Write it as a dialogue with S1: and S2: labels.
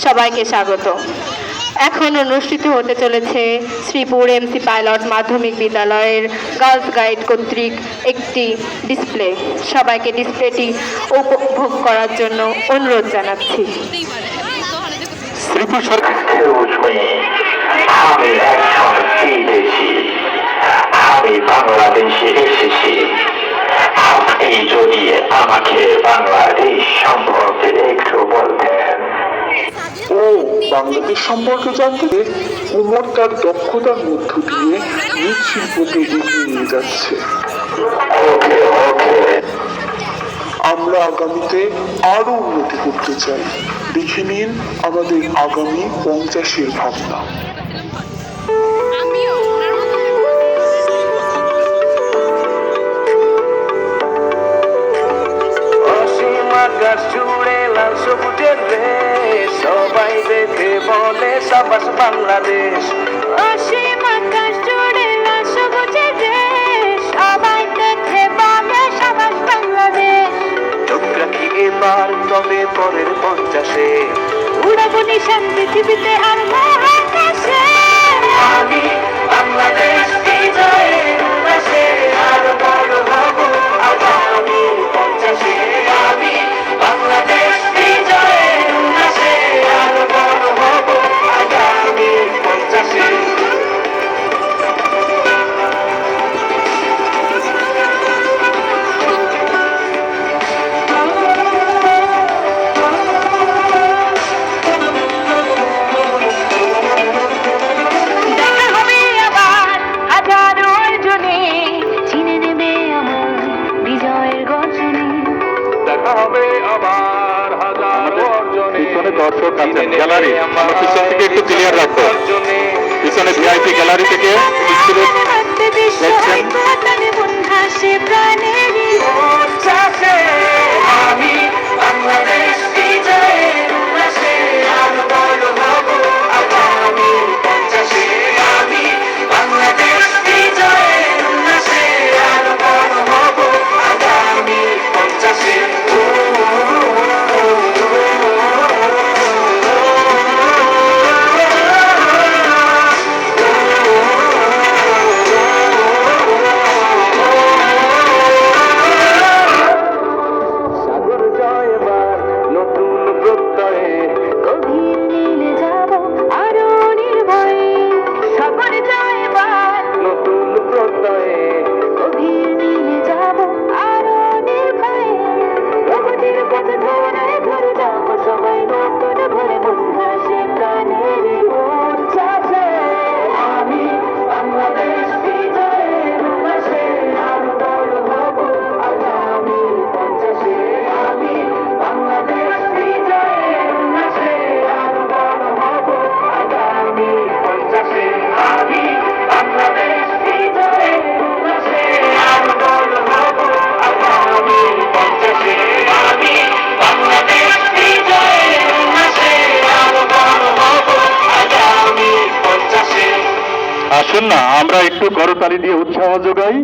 S1: সবাইকে স্বাগত। এখন অনুষ্ঠিত হতে চলেছে শ্রীপুর এমসি পাইলট মাধ্যমিক বিদ্যালয়ের গার্লস গাইড কর্তৃক একটি ডিসপ্লে। সবাইকে ডিসপ্লেটি উপভোগ করার জন্য অনুরোধ জানাচ্ছি।
S2: শ্রীপুর সরকার আমি একজন বিদেশি, আমি বাংলাদেশে এসেছি। আপনি যদি আমাকে বাংলাদেশ সম্পর্কে একটু বলতেন।
S3: ও বাংলাদেশ সম্পর্কে জানতে উমর তার দক্ষতার মধ্য দিয়ে নিজ শিল্পকে এগিয়ে নিয়ে যাচ্ছে।
S2: ওকে ওকে,
S3: আমরা আগামীতে আরো উন্নতি করতে চাই। দেখে নিন আমাদের আগামী 50-এর ভাবনা।
S4: আকাশ জুড়ে লাল সবুজের দেশ, সবাই দেখে বলে সাবাস বাংলাদেশ।
S5: অসীম আকাশ জুড়ে লাল সবুজের দেশ, সবাই দেখে বলে সাবাস বাংলাদেশ।
S4: চোখ রাখি এবার তবে পরের 50-এ,
S5: উড়াবো নিশান পৃথিবীতে আর মহাকাশে।
S4: আমি বাংলাদেশ বিজয়ের উল্লাসে আরো বড় হব আগামী 50-এ। আমি বাংলাদেশ বিজয়ের উল্লাসে আরো বড় হব আগামী 50-এ।
S5: দেখা হবে আবার হাজারো জনে, চিনে নেবে আমার বিজয়ের গর্জনে।
S4: দেখা হবে আবার হাজারো অর্জনে।
S2: পিছনে দর্শক আছেন, গ্যালারি আমরা পিছন থেকে একটু ক্লিয়ার রাখবো।
S4: অর্জনে
S2: পিছনে ভিআইপি গ্যালারি থেকে স্কুলের
S5: হাতে বিশ্ব
S2: দেখছেন?
S5: ঐক্যতানে মন হাসে প্রাণেরই।
S4: উচ্ছ্বাসে আমি বাংলাদেশ বিজয়ের উল্লাসে আরো বড় হব আগামী 50-এ। আমি বাংলাদেশ বিজয়ের উল্লাসে আরো বড় হব আগামী 50-এ। সাগর জয় এবার নতুন প্রত্যয়ে,
S5: গভীর নীলে যাব আরো নির্ভয়ে। সাগর জয় এবার
S4: নতুন প্রত্যয়ে,
S5: গভীর নীলে যাব আরো নির্ভয়ে। প্রগতির পথ ধরে ধরে যাব সবাই নতুন ভরে মন হাসে প্রাণেরই উচ্ছ্বাসে।
S4: আমি বাংলাদেশ বিজয়ের উল্লাসে আরো বড় হব আগামী 50-এ। আমি বাংলাদেশ বিজয়ের উল্লাসে আরো বড় হব আগামী 50-এ। আমি বাংলাদেশ বিজয়ের উল্লাসে আরো বড় হব আগামী 50-এ। আমি বাংলাদেশ বিজয়ের উল্লাসে আরো বড় হব আগামী 50-এ।
S2: আসুন না আমরা একটু করতালি দিয়ে উৎসাহ যোগাই।